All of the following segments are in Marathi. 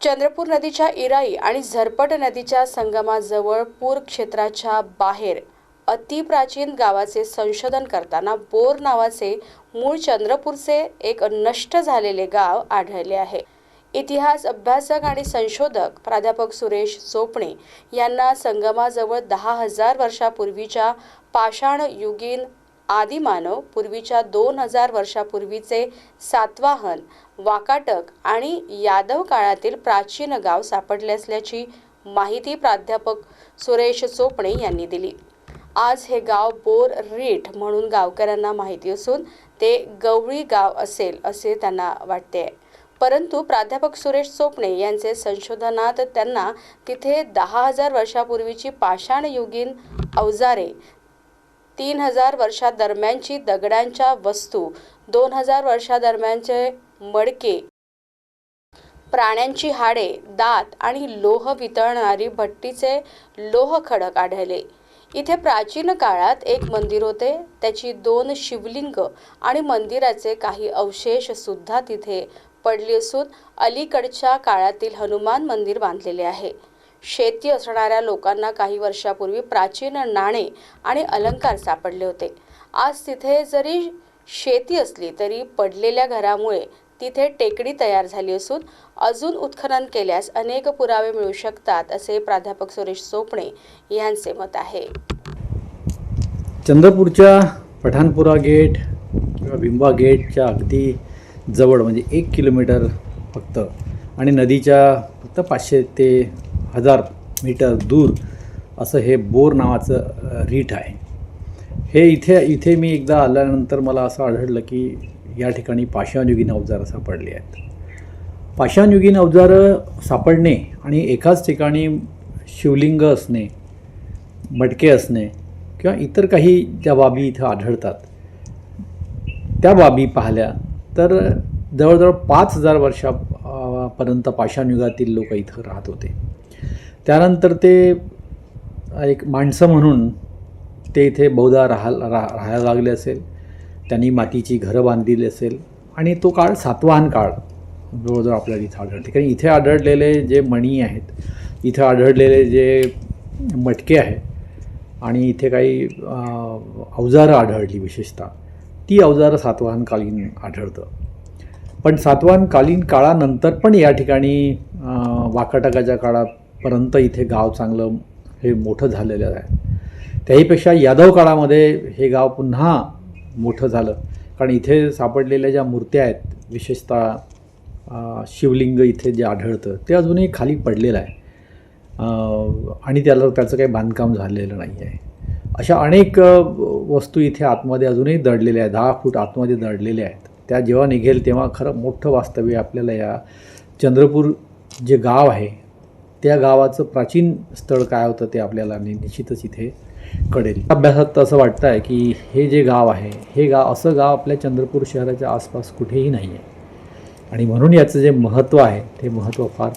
चंद्रपूर नदीच्या इराई आणि झरपट नदीच्या संगमाजवळ पूर क्षेत्राच्या बाहेर अतिप्राचीन गावाचे संशोधन करताना बोर नावाचे मूळ चंद्रपूरचे एक नष्ट झालेले गाव आढळले आहे। इतिहास अभ्यासक आणि संशोधक प्राध्यापक सुरेश चोपणे यांना संगमाजवळ 10,000 वर्षापूर्वीच्या पाषाणयुगीन आदिमानव, पूर्वीच्या 2000 वर्षापूर्वीचे सातवाहन, वाकाटक आणि यादव काळातील प्राचीन गाव सापडले असल्याची माहिती प्राध्यापक सुरेश चोपणे यांनी दिली। आज हे गाव बोर रीठ म्हणून गावकऱ्यांना माहिती असून ते गवळी गाव असेल असे त्यांना वाटते। परंतु प्राध्यापक सुरेश चोपणे यांचे संशोधनात त्यांना तिथे 10,000 वर्षापूर्वीची पाषाणयुगीन अवजारे, 3,000 वर्षादरम्यानची दगडांच्या वस्तू, 2,000 वर्षादरम्यानचे मडके, प्राण्यांची हाडे, दात आणि लोह वितळणारी भट्टीचे लोह खडक आढळले। इथे प्राचीन काळात एक मंदिर होते, त्याची 2 शिवलिंग आणि मंदिराचे काही अवशेष सुद्धा तिथे पडले असून अलीकडच्या काळातील हनुमान मंदिर बांधलेले आहे। शेती असणाऱ्या लोकांना काही वर्षापूर्वी प्राचीन नाणे आणि अलंकार सापडले होते। आज तिथे जरी शेती असली तरी पडलेल्या घरामुळे तिथे टेकडी तयार झाली असून अजून उत्खनन केल्यास अनेक पुरावे मिळू शकतात असे प्राध्यापक सुरेश चोपणे यांचे मत आहे। चंद्रपूरच्या पठाणपुरा गेट किंवा बिंबा गेटच्या अगदी जवळ म्हणजे 1 किलोमीटर फक्त आणि नदीच्या फक्त 500 ते 1000 मीटर दूर असं हे बोर नावाचं रीठ आहे। हे इथे मी एकदा आल्यानंतर मला असं आढळलं की या ठिकाणी पाषाणयुगीन अवजारं सापडली आहेत। पाषाणयुगीन अवजारं सापडणे आणि एकाच ठिकाणी शिवलिंग असणे, मटके असणे किंवा इतर काही ज्या बाबी इथं आढळतात त्या बाबी पाहिल्या तर जवळजवळ 5,000 वर्षापर्यंत पाषाणयुगातील लोक इथं राहत होते। त्यानंतर ते एक माणसं म्हणून ते इथे बहुधा राहायला लागले असेल, त्यांनी मातीची घरं बांधलेली असेल आणि तो काळ सातवाहन काळ जवळजवळ आपल्याला इथं आढळते। कारण इथे आढळलेले जे मणी आहेत, इथं आढळलेले जे मटके आहेत आणि इथे काही अवजारं आढळली, विशेषतः ती अवजारं सातवाहनकालीन आढळतं। पण सातवाहनकालीन काळानंतर पण या ठिकाणी वाकाटकाच्या काळापर्यंत इथे गाव चांगलं हे मोठं झालेलं आहे। त्याहीपेक्षा यादव काळामध्ये हे गाव पुन्हा मोठं झालं, कारण इथे सापडलेल्या ज्या मूर्त्या आहेत, विशेषतः शिवलिंग इथे जे आढळतं ते अजूनही खाली पडलेलं आहे आणि त्याचं काही बांधकाम झालेलं नाही आहे। अशा अनेक वस्तू इथे आतमध्ये अजूनही दडलेल्या आहेत, 10 फूट आतमध्ये दडलेल्या आहेत। त्या जेव्हा निघेल तेव्हा खरं मोठं वास्तव्य आपल्याला या चंद्रपूर जे गाव आहे त्या गावाचं प्राचीन स्थळ काय होतं ते आपल्याला निश्चितच इथे कळेल। अभ्यासात असं वाटतं आहे की हे जे गाव आहे, हे गाव असं गाव आपल्या चंद्रपूर शहराच्या आसपास कुठेही नाही आहे आणि म्हणून याचं जे महत्त्व आहे ते महत्त्व फार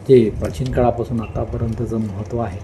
जे प्राचीन काळापासून आतापर्यंतचं महत्त्व आहे